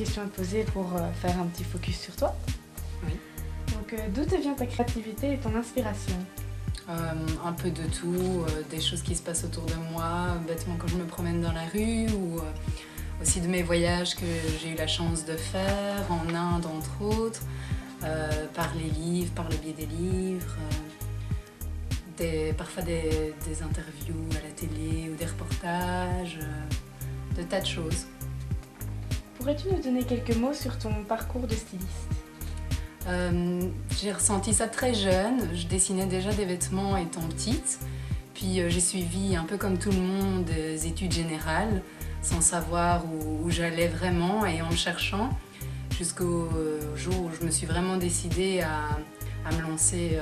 questions à te poser pour faire un petit focus sur toi. Oui. Donc, d'où te vient ta créativité et ton inspiration? Un peu de tout, des choses qui se passent autour de moi, bêtement quand je me promène dans la rue, ou aussi de mes voyages que j'ai eu la chance de faire, en Inde entre autres, par les livres, par le biais des livres, parfois des interviews à la télé ou des reportages, de tas de choses. Pourrais-tu nous donner quelques mots sur ton parcours de styliste? J'ai ressenti ça très jeune, je dessinais déjà des vêtements étant petite, puis j'ai suivi un peu comme tout le monde des études générales, sans savoir où j'allais vraiment et en le cherchant, jusqu'au jour où je me suis vraiment décidée à me lancer,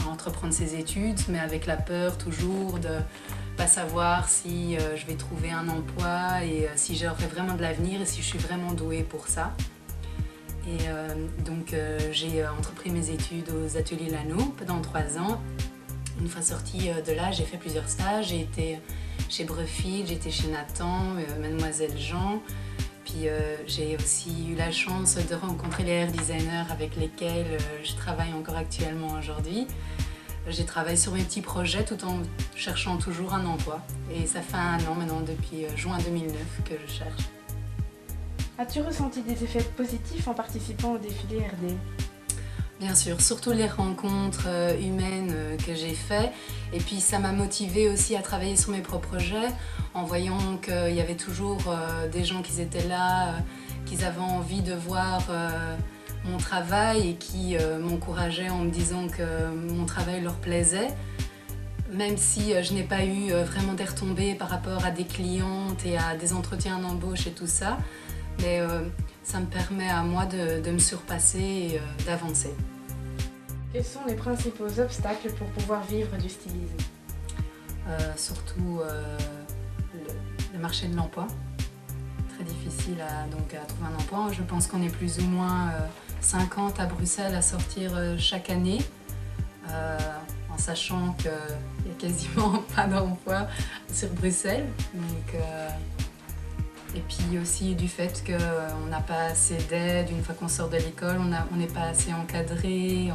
à entreprendre ces études, mais avec la peur toujours de pas savoir si je vais trouver un emploi et si j'aurai vraiment de l'avenir et si je suis vraiment douée pour ça. Et donc j'ai entrepris mes études aux ateliers Lano pendant 3 ans. Une fois sortie de là, j'ai fait plusieurs stages. J'ai été chez Breufield, j'étais chez Nathan, Mademoiselle Jean. Puis j'ai aussi eu la chance de rencontrer les hair designers avec lesquels je travaille encore actuellement aujourd'hui. J'ai travaillé sur mes petits projets tout en cherchant toujours un emploi. Et ça fait 1 an maintenant, depuis juin 2009, que je cherche. As-tu ressenti des effets positifs en participant au défilé RD? Bien sûr, surtout les rencontres humaines que j'ai faites. Et puis ça m'a motivée aussi à travailler sur mes propres projets en voyant qu'il y avait toujours des gens qui étaient là, qui avaient envie de voir mon travail et qui m'encourageaient en me disant que mon travail leur plaisait. Même si je n'ai pas eu vraiment des retombées par rapport à des clientes et à des entretiens d'embauche et tout ça, mais ça me permet à moi de me surpasser et d'avancer. Quels sont les principaux obstacles pour pouvoir vivre du stylisme? Surtout le marché de l'emploi. Très difficile à trouver un emploi. Je pense qu'on est plus ou moins 50 à Bruxelles à sortir chaque année, en sachant qu'il n'y a quasiment pas d'emploi sur Bruxelles. Et puis aussi du fait qu'on n'a pas assez d'aide une fois qu'on sort de l'école, on n'est pas assez encadré,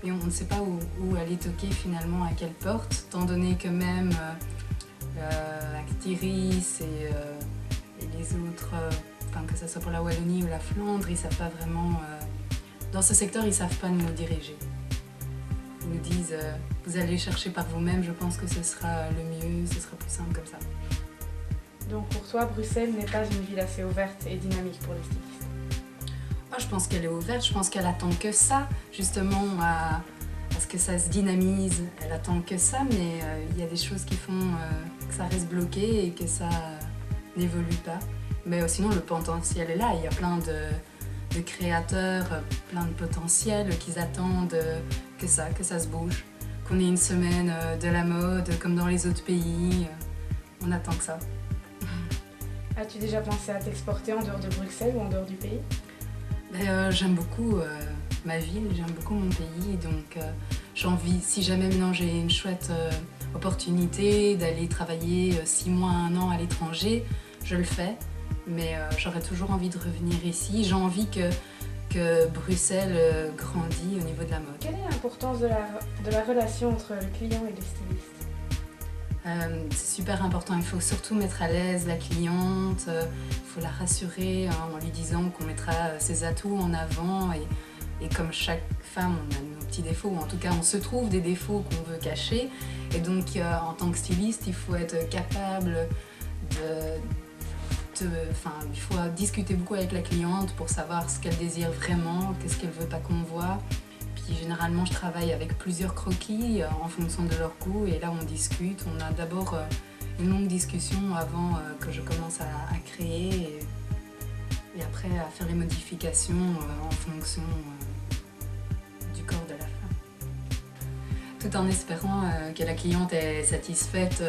et on ne sait pas où aller toquer finalement, à quelle porte, étant donné que même Actiris et les autres, que ce soit pour la Wallonie ou la Flandre, ils ne savent pas vraiment, dans ce secteur, ils ne savent pas nous diriger. Ils nous disent vous allez chercher par vous-même, je pense que ce sera le mieux, ce sera plus simple comme ça. Donc pour toi, Bruxelles n'est pas une ville assez ouverte et dynamique pour les stylistes? Je pense qu'elle est ouverte, je pense qu'elle attend que ça, justement, à ce que ça se dynamise. Elle attend que ça, mais il y a des choses qui font que ça reste bloqué et que ça n'évolue pas. Mais sinon, le potentiel est là, il y a plein de créateurs, plein de potentiels qui attendent que ça se bouge. Qu'on ait une semaine de la mode, comme dans les autres pays, on attend que ça. As-tu déjà pensé à t'exporter en dehors de Bruxelles ou en dehors du pays? J'aime beaucoup ma ville, j'aime beaucoup mon pays, donc j'ai envie, si jamais maintenant j'ai une chouette opportunité d'aller travailler 6 mois, 1 an à l'étranger, je le fais, mais j'aurais toujours envie de revenir ici. J'ai envie que Bruxelles grandit au niveau de la mode. Quelle est l'importance de la relation entre le client et le styliste? C'est super important, il faut surtout mettre à l'aise la cliente, il faut la rassurer en lui disant qu'on mettra ses atouts en avant et comme chaque femme on a nos petits défauts, ou en tout cas on se trouve des défauts qu'on veut cacher, et donc en tant que styliste il faut être capable il faut discuter beaucoup avec la cliente pour savoir ce qu'elle désire vraiment, qu'est-ce qu'elle veut pas qu'on voit. Puis généralement je travaille avec plusieurs croquis en fonction de leur goût, et là on discute, on a d'abord une longue discussion avant que je commence à créer et après à faire les modifications en fonction du corps de la femme. Tout en espérant que la cliente est satisfaite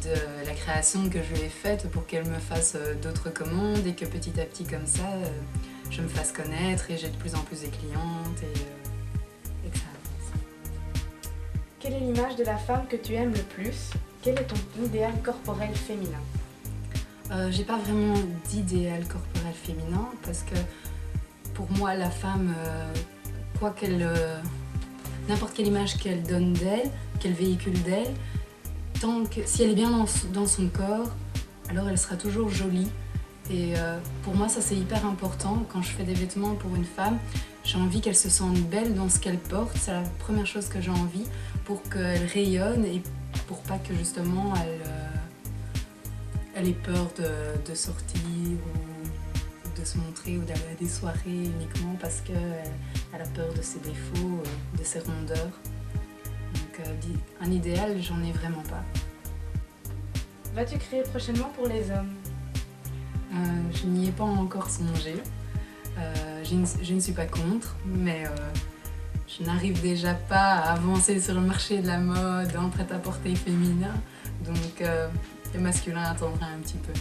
de la création que je lui ai faite pour qu'elle me fasse d'autres commandes et que petit à petit comme ça je me fasse connaître et j'ai de plus en plus de clientes et que ça avance. Quelle est l'image de la femme que tu aimes le plus? Quel est ton idéal corporel féminin? J'ai pas vraiment d'idéal corporel féminin parce que pour moi la femme, quoi qu'elle, n'importe quelle image qu'elle donne d'elle, qu'elle véhicule d'elle, si elle est bien dans son corps, alors elle sera toujours jolie. Et pour moi ça c'est hyper important. Quand je fais des vêtements pour une femme, j'ai envie qu'elle se sente belle dans ce qu'elle porte. C'est la première chose que j'ai envie pour qu'elle rayonne et pour pas que justement elle ait peur de sortir ou de se montrer ou d'aller à des soirées uniquement parce qu'elle a peur de ses défauts, de ses rondeurs. Donc un idéal, j'en ai vraiment pas. Vas-tu créer prochainement pour les hommes? Je n'y ai pas encore songé. Je ne suis pas contre, mais je n'arrive déjà pas à avancer sur le marché de la mode en prêt-à-porter féminin. Donc le masculin attendra un petit peu.